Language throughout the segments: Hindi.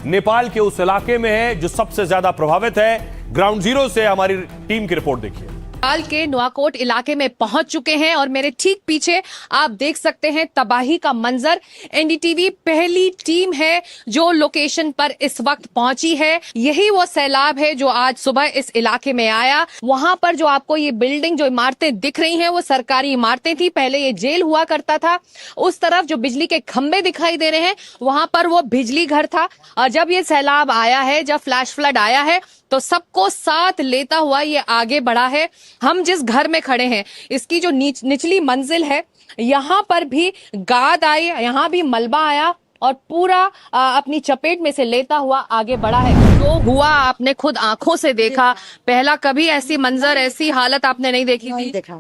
नेपाल के उस इलाके में है जो सबसे ज्यादा प्रभावित है। ग्राउंड जीरो से हमारी टीम की रिपोर्ट देखिए। नेपाल के नुआकोट इलाके में पहुंच चुके हैं और मेरे ठीक पीछे आप देख सकते हैं तबाही का मंजर। एनडीटीवी पहली टीम है जो लोकेशन पर इस वक्त पहुंची है। यही वो सैलाब है जो आज सुबह इस इलाके में आया। वहां पर जो आपको ये बिल्डिंग, जो इमारतें दिख रही हैं, वो सरकारी इमारतें थी। पहले ये जेल हुआ करता था। उस तरफ जो बिजली के खंभे दिखाई दे रहे हैं, वहां पर वो बिजली घर था। और जब ये सैलाब आया है, जब फ्लैश फ्लड आया है, तो सबको साथ लेता हुआ ये आगे बढ़ा है। हम जिस घर में खड़े हैं, इसकी जो निचली मंजिल है, यहाँ पर भी गाद आई, यहाँ भी मलबा आया और पूरा अपनी चपेट में से लेता हुआ आगे बढ़ा है। जो हुआ आपने खुद आंखों से देखा। पहला कभी ऐसी मंजर, ऐसी हालत आपने नहीं देखी थी? देखा,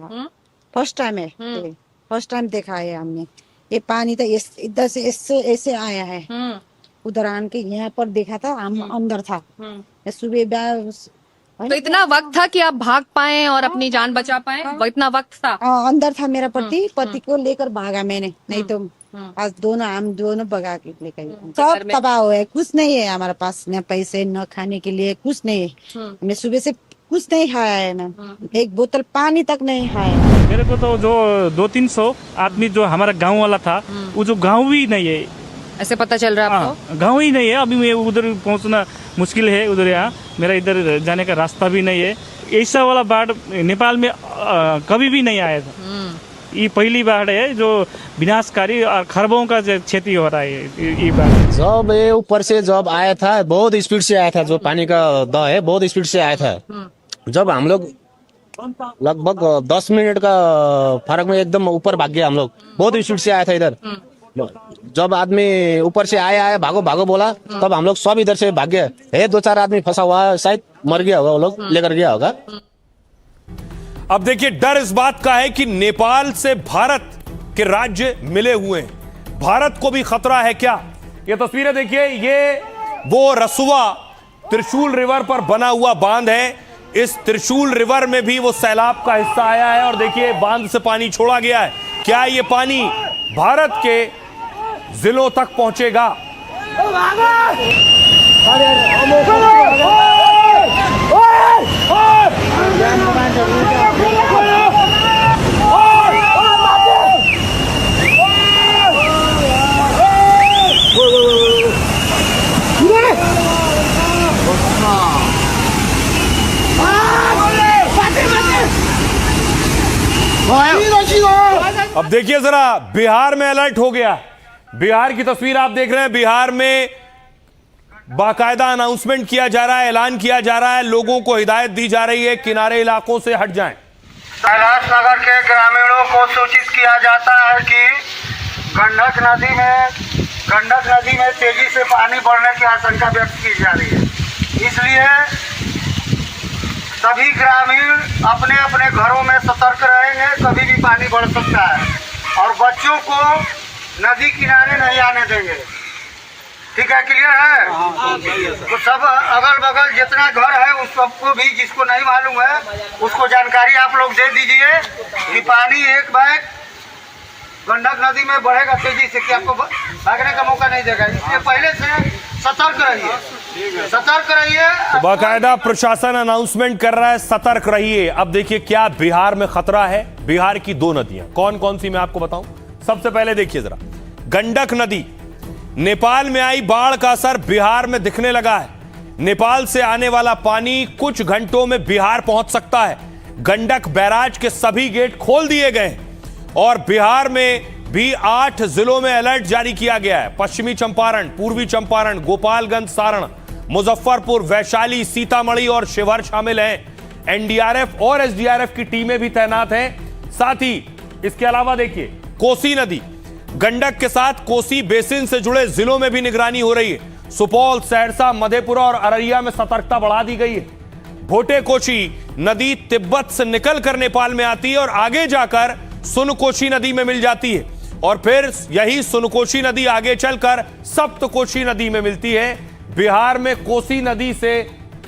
फर्स्ट टाइम है। फर्स्ट टाइम देखा है हमने। ये पानी तो इधर से ऐसे आया है। उधर आन के यहाँ पर देखा था, हम अंदर था। सुबह तो इतना वक्त था कि आप भाग पाए और अपनी जान बचा पाए? वो इतना वक्त था? अंदर था मेरा पति को लेकर भागा मैंने, नहीं तो आज हम दोनों भगा के लेकर। सब तबाह हुआ है, कुछ नहीं है हमारे पास, न पैसे न खाने के लिए, कुछ नहीं है। हमने सुबह से कुछ नहीं खाया है, ना एक बोतल पानी तक नहीं खाया। मेरे को तो जो 200-300 आदमी जो हमारा गांव वाला था, वो जो गांव ही नहीं है, ऐसे पता चल रहा है आपको? गांव ही नहीं है। अभी मैं उधर पहुंचना मुश्किल है। उधर यहाँ मेरा इधर जाने का रास्ता भी नहीं है। ऐसा वाला बाढ़ नेपाल में कभी भी नहीं आया था। ये पहली बाढ़ है जो विनाशकारी और खरबों का क्षति हो रहा है। ये बाढ़ जब ये ऊपर से जब आया था, बहुत स्पीड से आया था। जो पानी का दह है, बहुत स्पीड से आया था। जब हम लोग लगभग 10 मिनट का फर्क में एकदम ऊपर भाग गया हम लोग। बहुत स्पीड से आया था इधर। जब आदमी ऊपर से आया भागो भागो बोला, तब हम लोग सब इधर से भाग गए। है 2-4 आदमी फंसा हुआ है, शायद मर गया होगा, वो लोग लेकर गया होगा। अब देखिए, डर इस बात का है कि नेपाल से भारत के राज्य मिले हुए हैं। भारत को भी खतरा है क्या? ये तस्वीरें देखिए, ये वो रसुआ त्रिशूल रिवर पर बना हुआ बांध है। इस त्रिशूल रिवर में भी वो सैलाब का हिस्सा आया है और देखिए बांध से पानी छोड़ा गया है। क्या ये पानी भारत के जिलों तक पहुंचेगा? अब देखिए जरा, बिहार में अलर्ट हो गया। बिहार की तस्वीर आप देख रहे हैं। बिहार में बाकायदा अनाउंसमेंट किया जा रहा है, ऐलान किया जा रहा है, लोगों को हिदायत दी जा रही है किनारे इलाकों से हट जाएं। कैलाश नगर के ग्रामीणों को सूचित किया जाता है कि गंडक नदी में तेजी से पानी बढ़ने की आशंका व्यक्त की जा रही है। इसलिए सभी ग्रामीण अपने अपने घरों में सतर्क रहेंगे। कभी भी पानी बढ़ सकता है और बच्चों को नदी किनारे नहीं आने देंगे। ठीक है, क्लियर है? तो सब अगल बगल जितना घर है उस सबको भी, जिसको नहीं मालूम है उसको जानकारी आप लोग दे दीजिए कि पानी एक बैग गंडक नदी में बढ़ेगा तेजी से, कि आपको भागने का मौका नहीं देगा। इसलिए पहले से सतर्क रहिए। तो बाकायदा प्रशासन अनाउंसमेंट कर रहा है, सतर्क रहिए। अब देखिए क्या बिहार में खतरा है। बिहार की 2 नदियां कौन कौन सी मैं आपको बताऊं। सबसे पहले देखिए जरा, गंडक नदी। नेपाल में आई बाढ़ का असर बिहार में दिखने लगा है। नेपाल से आने वाला पानी कुछ घंटों में बिहार पहुंच सकता है। गंडक बैराज के सभी गेट खोल दिए गए और बिहार में भी 8 जिलों में अलर्ट जारी किया गया है। पश्चिमी चंपारण, पूर्वी चंपारण, गोपालगंज, सारण, मुजफ्फरपुर, वैशाली, सीतामढ़ी और शिवहर शामिल हैं। एनडीआरएफ और एसडीआरएफ की टीमें भी तैनात हैं। साथ ही इसके अलावा देखिए, कोसी नदी, गंडक के साथ कोसी बेसिन से जुड़े जिलों में भी निगरानी हो रही है। सुपौल, सहरसा, मधेपुरा और अररिया में सतर्कता बढ़ा दी गई है। भोटे-कोशी नदी तिब्बत से निकलकर नेपाल में आती है और आगे जाकर सुनकोशी नदी में मिल जाती है और फिर यही सुनकोशी नदी आगे चलकर सप्तकोशी नदी में मिलती है। बिहार में कोसी नदी से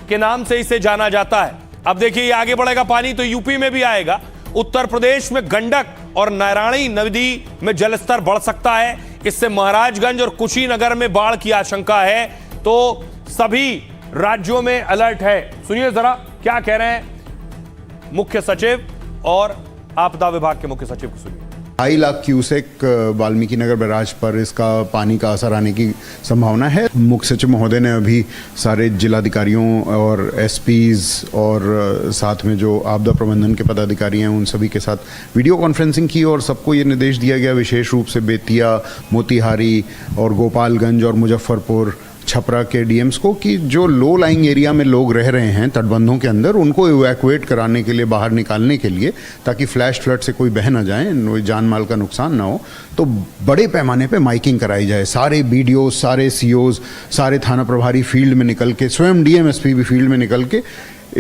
के नाम से इसे जाना जाता है। अब देखिए, ये आगे बढ़ेगा पानी तो यूपी में भी आएगा। उत्तर प्रदेश में गंडक और नारायणी नदी में जलस्तर बढ़ सकता है। इससे महाराजगंज और कुशीनगर में बाढ़ की आशंका है। तो सभी राज्यों में अलर्ट है। सुनिए जरा क्या कह रहे हैं मुख्य सचिव और आपदा विभाग के मुख्य सचिव को सुनिए। 2.5 लाख क्यूसेक वाल्मीकि नगर बैराज पर इसका पानी का असर आने की संभावना है। मुख्य सचिव महोदय ने अभी सारे जिलाधिकारियों और एसपीज और साथ में जो आपदा प्रबंधन के पदाधिकारी हैं उन सभी के साथ वीडियो कॉन्फ्रेंसिंग की और सबको ये निर्देश दिया गया, विशेष रूप से बेतिया, मोतिहारी और गोपालगंज और मुजफ्फरपुर, छपरा के डीएम्स को कि जो लो लाइंग एरिया में लोग रह रहे हैं तटबंधों के अंदर, उनको इवैक्यूएट कराने के लिए, बाहर निकालने के लिए, ताकि फ्लैश फ्लड से कोई बह ना जाए, कोई जान माल का नुकसान ना हो, तो बड़े पैमाने पे माइकिंग कराई जाए। सारे बीडीओ, सारे सीओज, सारे थाना प्रभारी फील्ड में निकल के, स्वयं डीएमएसपी भी फील्ड में निकल के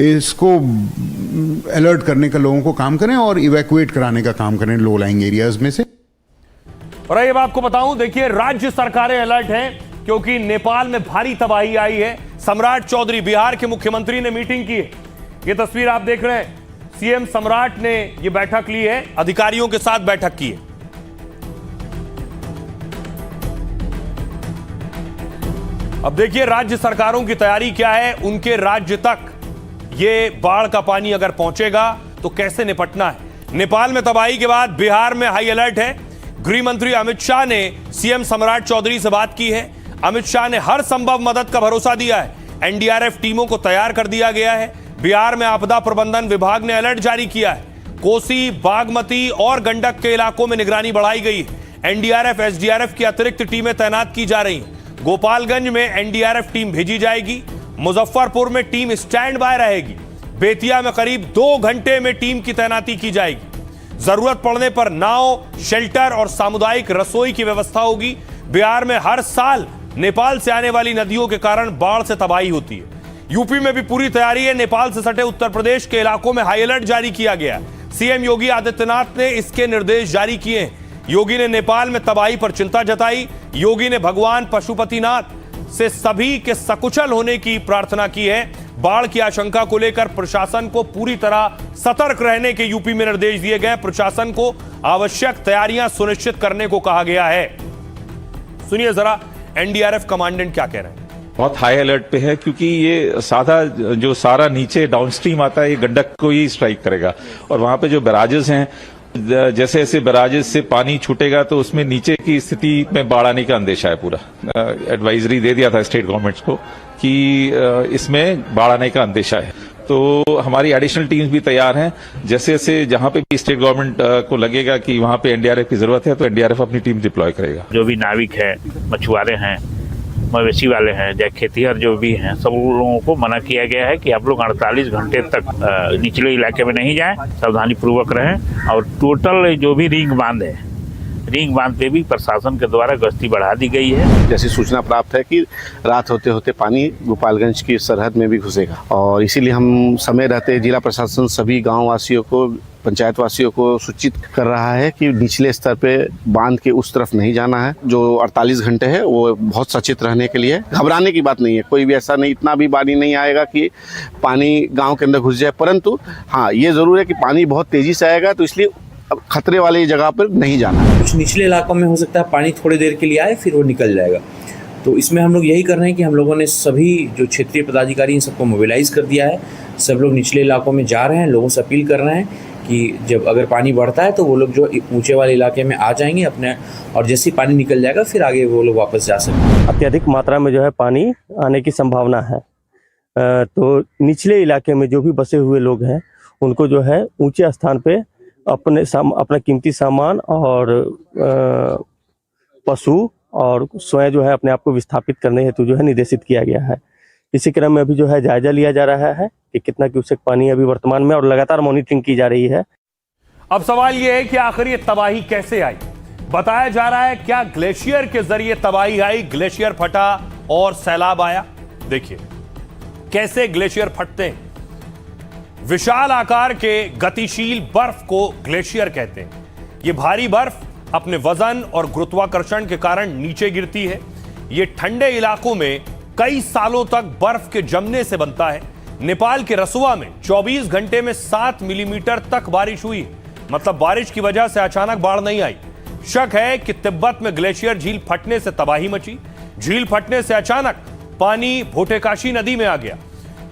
इसको अलर्ट करने का लोगों को काम करें और इवैक्यूएट कराने का काम करें लो लाइंग एरियाज में से। और अब आपको बताऊं, देखिए राज्य सरकारें अलर्ट हैं क्योंकि नेपाल में भारी तबाही आई है। सम्राट चौधरी, बिहार के मुख्यमंत्री ने मीटिंग की है। ये तस्वीर आप देख रहे हैं, सीएम सम्राट ने ये बैठक ली है, अधिकारियों के साथ बैठक की है। अब देखिए राज्य सरकारों की तैयारी क्या है, उनके राज्य तक ये बाढ़ का पानी अगर पहुंचेगा तो कैसे निपटना है। नेपाल में तबाही के बाद बिहार में हाई अलर्ट है। गृह मंत्री अमित शाह ने सीएम सम्राट चौधरी से बात की है। अमित शाह ने हर संभव मदद का भरोसा दिया है। एनडीआरएफ टीमों को तैयार कर दिया गया है। बिहार में आपदा प्रबंधन विभाग ने अलर्ट जारी किया है। कोसी, बागमती और गंडक के इलाकों में निगरानी बढ़ाई गई है। एनडीआरएफ, एसडीआरएफ की अतिरिक्त टीमें तैनात की जा रही हैं। गोपालगंज में एनडीआरएफ टीम भेजी जाएगी। मुजफ्फरपुर में टीम स्टैंड बाय रहेगी। बेतिया में करीब 2 घंटे में टीम की तैनाती की जाएगी। जरूरत पड़ने पर नाव, शेल्टर और सामुदायिक रसोई की व्यवस्था होगी। बिहार में हर साल नेपाल से आने वाली नदियों के कारण बाढ़ से तबाही होती है। यूपी में भी पूरी तैयारी है। नेपाल से सटे उत्तर प्रदेश के इलाकों में हाई अलर्ट जारी किया गया है। सीएम योगी आदित्यनाथ ने इसके निर्देश जारी किए हैं। योगी ने नेपाल में तबाही पर चिंता जताई। योगी ने भगवान पशुपतिनाथ से सभी के सकुशल होने की प्रार्थना की है। बाढ़ की आशंका को लेकर प्रशासन को पूरी तरह सतर्क रहने के यूपी में निर्देश दिए गए। प्रशासन को आवश्यक तैयारियां सुनिश्चित करने को कहा गया है। सुनिए जरा एनडीआरएफ कमांडेंट क्या कह रहे हैं। बहुत हाई अलर्ट पे है क्योंकि ये साधा जो सारा नीचे डाउनस्ट्रीम आता है ये गंडक को ही स्ट्राइक करेगा और वहां पे जो बैराजेस हैं, जैसे जैसे बैराजेस से पानी छूटेगा तो उसमें नीचे की स्थिति में बाढ़ आने का अंदेशा है। पूरा एडवाइजरी दे दिया था स्टेट गवर्नमेंट्स को कि इसमें बाढ़ आने का अंदेशा है। तो हमारी एडिशनल टीम्स भी तैयार हैं। जैसे जैसे जहां पे भी स्टेट गवर्नमेंट को लगेगा कि वहां पे एनडीआरएफ की जरूरत है तो एनडीआरएफ अपनी टीम डिप्लॉय करेगा। जो भी नाविक है, मछुआरे हैं, मवेशी वाले हैं, या खेतिहर जो भी हैं, सब लोगों को मना किया गया है कि आप लोग 48 घंटे तक निचले इलाके में नहीं जाएं, सावधानी पूर्वक रहें। और टोटल जो भी रिंग बांध है, रिंग बांध पे भी प्रशासन के द्वारा गश्ती बढ़ा दी गई है। जैसी सूचना प्राप्त है कि रात होते होते पानी गोपालगंज की सरहद में भी घुसेगा और इसीलिए हम समय रहते जिला प्रशासन सभी गांव वासियों को, पंचायत वासियों को सूचित कर रहा है कि निचले स्तर पे बांध के उस तरफ नहीं जाना है। जो 48 घंटे है वो बहुत सचेत रहने के लिए, घबराने की बात नहीं है। कोई भी ऐसा नहीं, इतना भी पानी नहीं आएगा कि पानी गाँव के अंदर घुस जाए, परंतु हाँ ये जरूर है कि पानी बहुत तेजी से आएगा, तो इसलिए खतरे वाली जगह पर नहीं जाना। कुछ निचले इलाकों में हो सकता है पानी थोड़ी देर के लिए आए फिर वो निकल जाएगा। तो इसमें हम लोग यही कर रहे हैं कि हम लोगों ने सभी जो क्षेत्रीय पदाधिकारी हैं सबको मोबिलाइज कर दिया है। सब लोग निचले इलाकों में जा रहे हैं, लोगों से अपील कर रहे हैं कि जब अगर पानी बढ़ता है तो वो लोग जो ऊंचे वाले इलाके में आ जाएंगे अपने, और जैसे ही पानी निकल जाएगा फिर आगे वो लोग वापस जा सकते। अत्यधिक मात्रा में जो है पानी आने की संभावना है, तो निचले इलाके में जो भी बसे हुए लोग हैं उनको जो है ऊंचे स्थान पे अपना कीमती सामान और पशु और स्वयं जो है अपने आप को विस्थापित करने हेतु जो है निर्देशित किया गया है। इसी क्रम में अभी जो है जायजा लिया जा रहा है कि कितना क्यूसेक पानी अभी वर्तमान में, और लगातार मॉनिटरिंग की जा रही है। अब सवाल यह है कि आखिर ये तबाही कैसे आई। बताया जा रहा है क्या ग्लेशियर के जरिए तबाही आई, ग्लेशियर फटा और सैलाब आया। देखिए कैसे ग्लेशियर फटते हैं। विशाल आकार के गतिशील बर्फ को ग्लेशियर कहते हैं। यह भारी बर्फ अपने वजन और गुरुत्वाकर्षण के कारण नीचे गिरती है। यह ठंडे इलाकों में कई सालों तक बर्फ के जमने से बनता है। नेपाल के रसुआ में 24 घंटे में 7 मिलीमीटर तक बारिश हुई, मतलब बारिश की वजह से अचानक बाढ़ नहीं आई। शक है कि तिब्बत में ग्लेशियर झील फटने से तबाही मची। झील फटने से अचानक पानी भोटेकाशी नदी में आ गया।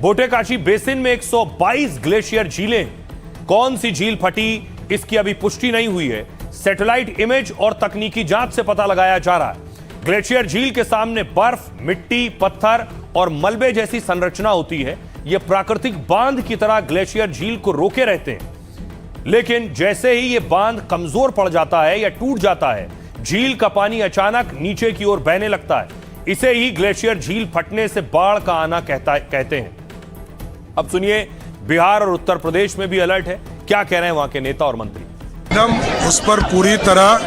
भोटेकाशी बेसिन में 122 ग्लेशियर झीलें हैं। कौन सी झील फटी इसकी अभी पुष्टि नहीं हुई है। सैटेलाइट इमेज और तकनीकी जांच से पता लगाया जा रहा है। ग्लेशियर झील के सामने बर्फ, मिट्टी, पत्थर और मलबे जैसी संरचना होती है। यह प्राकृतिक बांध की तरह ग्लेशियर झील को रोके रहते हैं, लेकिन जैसे ही यह बांध कमजोर पड़ जाता है या टूट जाता है, झील का पानी अचानक नीचे की ओर बहने लगता है। इसे ही ग्लेशियर झील फटने से बाढ़ का आना कहते हैं। अब सुनिए, बिहार और उत्तर प्रदेश में भी अलर्ट है। क्या कह रहे हैं वहां के नेता और मंत्री। एकदम उस पर पूरी तरह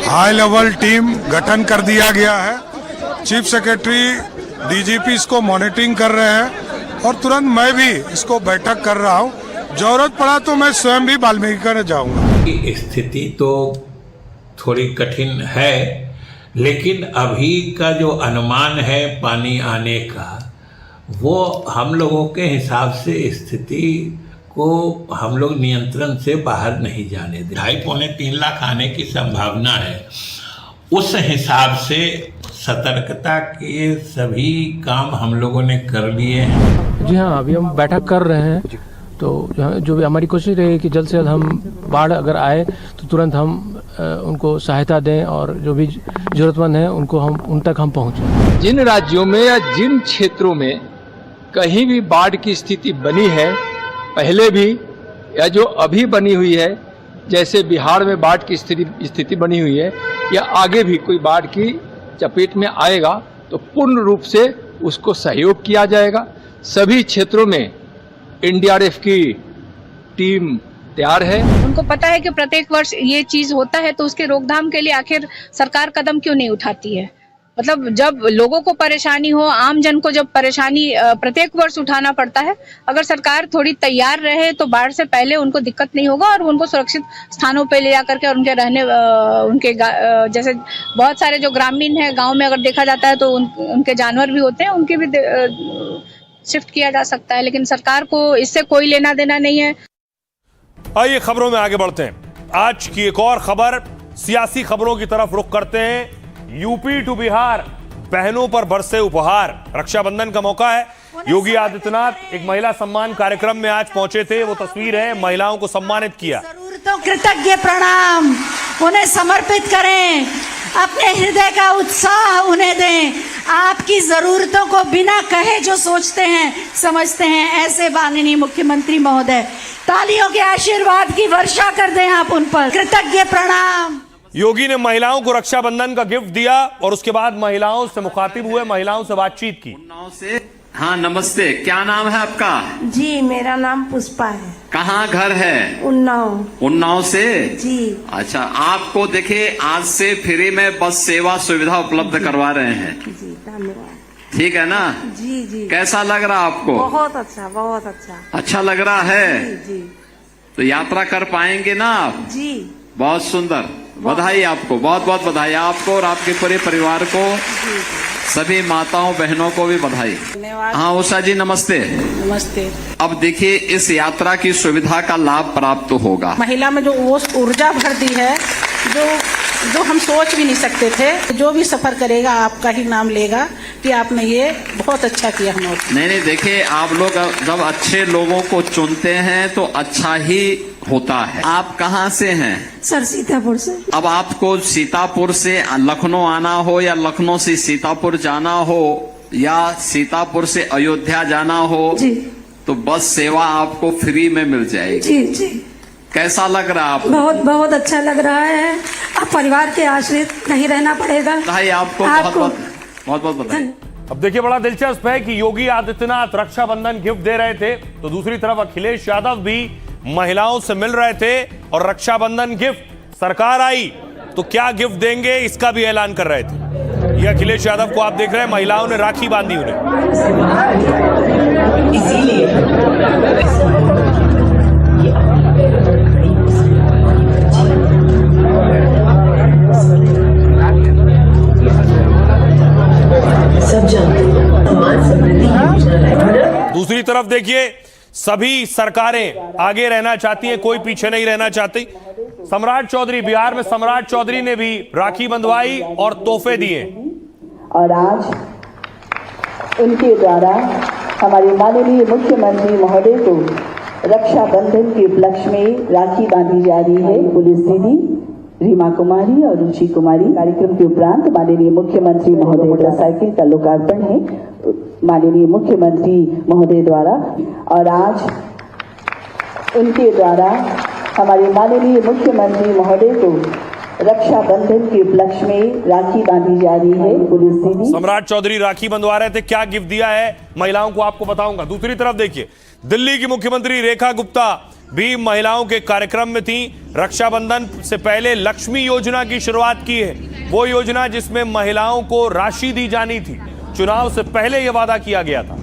हाई लेवल टीम गठन कर दिया गया है। चीफ सेक्रेटरी, डीजीपी इसको मॉनिटरिंग कर रहे हैं और तुरंत मैं भी इसको बैठक कर रहा हूँ। जरूरत पड़ा तो मैं स्वयं भी वाल्मीकि जाऊंगा। स्थिति तो थोड़ी कठिन है, लेकिन अभी का जो अनुमान है पानी आने का, वो हम लोगों के हिसाब से स्थिति को हम लोग नियंत्रण से बाहर नहीं जाने दें। 2.5-3 लाख आने की संभावना है। उस हिसाब से सतर्कता के सभी काम हम लोगों ने कर लिए हैं। जी हाँ, अभी हम बैठक कर रहे हैं, तो जो भी हमारी कोशिश रहेगी कि जल्द से जल्द हम बाढ़ अगर आए तो तुरंत हम उनको सहायता दें और जो भी जरूरतमंद है उन तक हम पहुँचें। जिन राज्यों में या जिन क्षेत्रों में कहीं भी बाढ़ की स्थिति बनी है, पहले भी या जो अभी बनी हुई है, जैसे बिहार में बाढ़ की स्थिति बनी हुई है, या आगे भी कोई बाढ़ की चपेट में आएगा तो पूर्ण रूप से उसको सहयोग किया जाएगा। सभी क्षेत्रों में एनडीआरएफ की टीम तैयार है। उनको पता है कि प्रत्येक वर्ष ये चीज होता है, तो उसके रोकथाम के लिए आखिर सरकार कदम क्यों नहीं उठाती है। मतलब जब लोगों को परेशानी हो, आम जन को जब परेशानी प्रत्येक वर्ष उठाना पड़ता है, अगर सरकार थोड़ी तैयार रहे तो बाढ़ से पहले उनको दिक्कत नहीं होगा और उनको सुरक्षित स्थानों पे ले जाकर के और उनके रहने उनके जैसे बहुत सारे जो ग्रामीण है, गांव में अगर देखा जाता है तो उनके जानवर भी होते हैं, उनके भी शिफ्ट किया जा सकता है, लेकिन सरकार को इससे कोई लेना देना नहीं है। आइए खबरों में आगे बढ़ते हैं। आज की एक और खबर, सियासी खबरों की तरफ रुख करते हैं। यूपी टू बिहार, बहनों पर बरसे उपहार। रक्षाबंधन का मौका है। योगी आदित्यनाथ एक महिला सम्मान कार्यक्रम में आज पहुंचे थे। वो तस्वीर है, महिलाओं को सम्मानित किया। जरूरतों कृतज्ञ प्रणाम उन्हें समर्पित करें, अपने हृदय का उत्साह उन्हें दें। आपकी जरूरतों को बिना कहे जो सोचते हैं, समझते हैं, ऐसे माननीय मुख्यमंत्री महोदय, तालियों के आशीर्वाद की वर्षा कर दें आप उन पर। कृतज्ञ प्रणाम। योगी ने महिलाओं को रक्षाबंधन का गिफ्ट दिया और उसके बाद महिलाओं से मुखातिब हुए, महिलाओं से बातचीत की। हाँ, नमस्ते। क्या नाम है आपका? जी, मेरा नाम पुष्पा है। कहाँ घर है? उन्नाव से? जी। अच्छा, आपको देखिए आज से फ्री में बस सेवा सुविधा उपलब्ध करवा रहे हैं। जी, धन्यवाद। ठीक है ना? जी जी। कैसा लग रहा आपको? बहुत अच्छा, बहुत अच्छा। अच्छा लग रहा है? जी जी। तो यात्रा कर पाएंगे ना आप? जी। बहुत सुंदर, बधाई आपको, बहुत बहुत बधाई आपको और आपके पूरे परिवार को, सभी माताओं बहनों को भी बधाई। हाँ उषा जी, नमस्ते। नमस्ते। अब देखिए, इस यात्रा की सुविधा का लाभ प्राप्त होगा। महिला में जो वो ऊर्जा भर दी है, जो हम सोच भी नहीं सकते थे। जो भी सफर करेगा आपका ही नाम लेगा कि आपने ये बहुत अच्छा किया। हम नहीं, देखिए, आप लोग जब अच्छे लोगों को चुनते हैं तो अच्छा ही होता है। आप कहाँ से हैं? सर, सीतापुर से। अब आपको सीतापुर से लखनऊ आना हो या लखनऊ से सीतापुर जाना हो या सीतापुर से अयोध्या जाना हो जी, तो बस सेवा आपको फ्री में मिल जाएगी। जी जी। कैसा लग रहा है आपको? बहुत बहुत अच्छा लग रहा है। अब परिवार के आश्रित नहीं रहना पड़ेगा। बधाई आपको, बहुत बहुत बधाई। अब देखिए, बड़ा दिलचस्प है कि योगी आदित्यनाथ रक्षाबंधन गिफ्ट दे रहे थे, तो दूसरी तरफ अखिलेश यादव भी महिलाओं से मिल रहे थे और रक्षाबंधन गिफ्ट सरकार आई तो क्या गिफ्ट देंगे इसका भी ऐलान कर रहे थे। ये अखिलेश यादव को आप देख रहे हैं, महिलाओं ने राखी बांधी उन्हें। दूसरी तरफ देखिए, सभी सरकारें आगे रहना चाहती हैं, कोई पीछे नहीं रहना चाहती। सम्राट चौधरी, बिहार में सम्राट चौधरी ने भी राखी बंधवाई और तोहफे दिए। और आज उनके द्वारा हमारे माननीय मुख्यमंत्री महोदय को रक्षाबंधन के उपलक्ष्य में राखी बांधी जा रही है। पुलिस दीदी रीमा कुमारी और रुचि कुमारी। कार्यक्रम के उपरांत माननीय मुख्यमंत्री महोदय मोटरसाइकिल का लोकार्पण है माननीय मुख्यमंत्री महोदय द्वारा, और आज उनके द्वारा हमारे माननीय मुख्यमंत्री महोदय को रक्षाबंधन के उपलक्ष्य में राखी बांधी जा रही है। पुलिस दीदी सम्राट चौधरी राखी बंधवा रहे थे, क्या गिफ्ट दिया है महिलाओं को आपको बताऊंगा। दूसरी तरफ देखिए, दिल्ली की मुख्यमंत्री रेखा गुप्ता भी महिलाओं के कार्यक्रम में थी। रक्षाबंधन से पहले लक्ष्मी योजना की शुरुआत की है, वो योजना जिसमें महिलाओं को राशि दी जानी थी। चुनाव से पहले यह वादा किया गया था।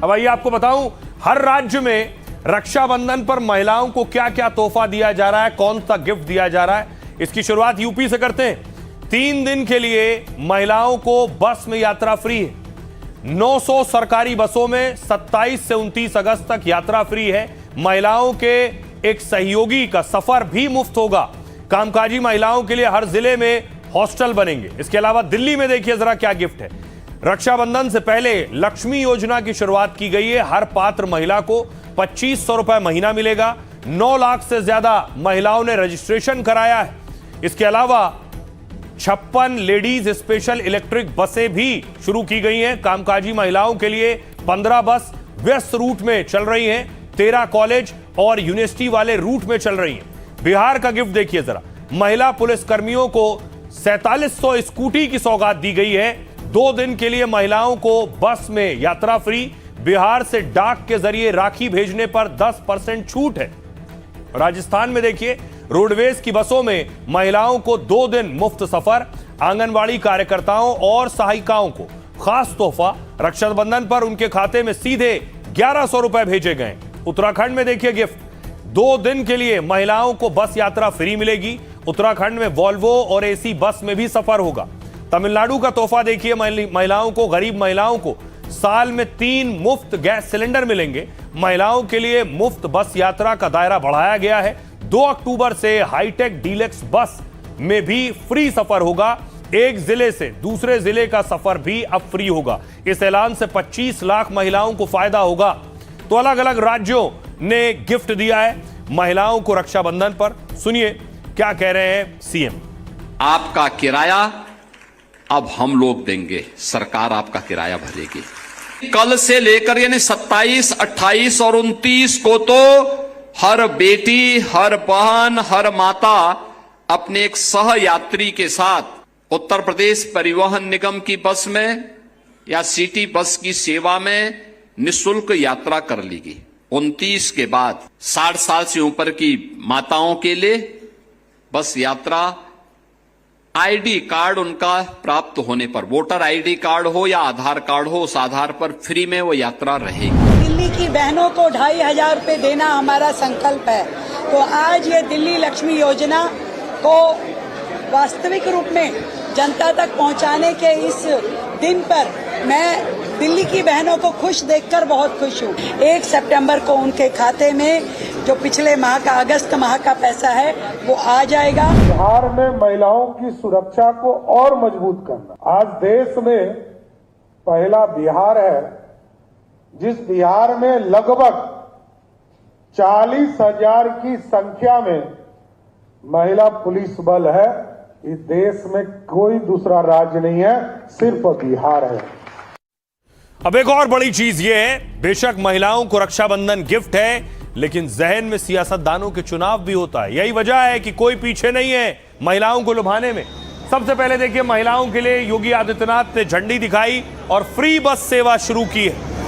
अब आइए आपको बताऊं, हर राज्य में रक्षाबंधन पर महिलाओं को क्या क्या तोहफा दिया जा रहा है, कौन सा गिफ्ट दिया जा रहा है। इसकी शुरुआत यूपी से करते हैं। 3 दिन के लिए महिलाओं को बस में यात्रा फ्री है। 900 सरकारी बसों में 27 से 29 अगस्त तक यात्रा फ्री है। महिलाओं के एक सहयोगी का सफर भी मुफ्त होगा। कामकाजी महिलाओं के लिए हर जिले में हॉस्टल बनेंगे। इसके अलावा दिल्ली में देखिए जरा क्या गिफ्ट है। रक्षाबंधन से पहले लक्ष्मी योजना की शुरुआत की गई है। हर पात्र महिला को 2500 रुपए महीना मिलेगा। 9 लाख से ज्यादा महिलाओं ने रजिस्ट्रेशन कराया है। इसके अलावा 56 लेडीज स्पेशल इलेक्ट्रिक बसें भी शुरू की गई हैं। कामकाजी महिलाओं के लिए 15 बस व्यस्त रूट में चल रही हैं। 13 कॉलेज और यूनिवर्सिटी वाले रूट में चल रही हैं। बिहार का गिफ्ट देखिए जरा। महिला पुलिस कर्मियों को 4700 स्कूटी की सौगात दी गई है। 2 दिन के लिए महिलाओं को बस में यात्रा फ्री। बिहार से डाक के जरिए राखी भेजने पर 10% छूट है। राजस्थान में देखिए, रोडवेज की बसों में महिलाओं को 2 दिन मुफ्त सफर। आंगनवाड़ी कार्यकर्ताओं और सहायिकाओं को खास तोहफा। रक्षाबंधन पर उनके खाते में सीधे 1100 रुपए भेजे गए। उत्तराखंड में देखिए गिफ्ट, 2 दिन के लिए महिलाओं को बस यात्रा फ्री मिलेगी। उत्तराखंड में वॉल्वो और एसी बस में भी सफर होगा। तमिलनाडु का तोहफा देखिए, महिलाओं को, गरीब महिलाओं को साल में 3 मुफ्त गैस सिलेंडर मिलेंगे। महिलाओं के लिए मुफ्त बस यात्रा का दायरा बढ़ाया गया है। 2 अक्टूबर से हाईटेक डीलक्स बस में भी फ्री सफर होगा। एक जिले से दूसरे जिले का सफर भी अब फ्री होगा। इस ऐलान से 25 लाख महिलाओं को फायदा होगा। तो अलग अलग राज्यों ने गिफ्ट दिया है महिलाओं को रक्षाबंधन पर। सुनिए क्या कह रहे हैं सीएम। आपका किराया अब हम लोग देंगे, सरकार आपका किराया भरेगी। कल से लेकर यानी 27, 28 और 29 को तो हर बेटी, हर बहन, हर माता अपने एक सह यात्री के साथ उत्तर प्रदेश परिवहन निगम की बस में या सिटी बस की सेवा में निःशुल्क यात्रा कर लेगी। 29 के बाद 60 साल से ऊपर की माताओं के लिए बस यात्रा आईडी कार्ड उनका प्राप्त होने पर, वोटर आईडी कार्ड हो या आधार कार्ड हो, उस आधार पर फ्री में वो यात्रा रहेगी। दिल्ली की बहनों को 2500 रुपए देना हमारा संकल्प है। तो आज ये दिल्ली लक्ष्मी योजना को वास्तविक रूप में जनता तक पहुंचाने के इस दिन पर मैं दिल्ली की बहनों को खुश देखकर बहुत खुश हूँ। 1 सितंबर को उनके खाते में जो पिछले माह का, अगस्त माह का पैसा है वो आ जाएगा। बिहार में महिलाओं की सुरक्षा को और मजबूत करना। आज देश में पहला बिहार है जिस बिहार में लगभग 40,000 की संख्या में महिला पुलिस बल है। इस देश में कोई दूसरा राज्य नहीं है, सिर्फ बिहार है। अब एक और बड़ी चीज यह है, बेशक महिलाओं को रक्षाबंधन गिफ्ट है, लेकिन जहन में सियासतदानों के चुनाव भी होता है। यही वजह है कि कोई पीछे नहीं है महिलाओं को लुभाने में। सबसे पहले देखिए, महिलाओं के लिए योगी आदित्यनाथ ने झंडी दिखाई और फ्री बस सेवा शुरू की है।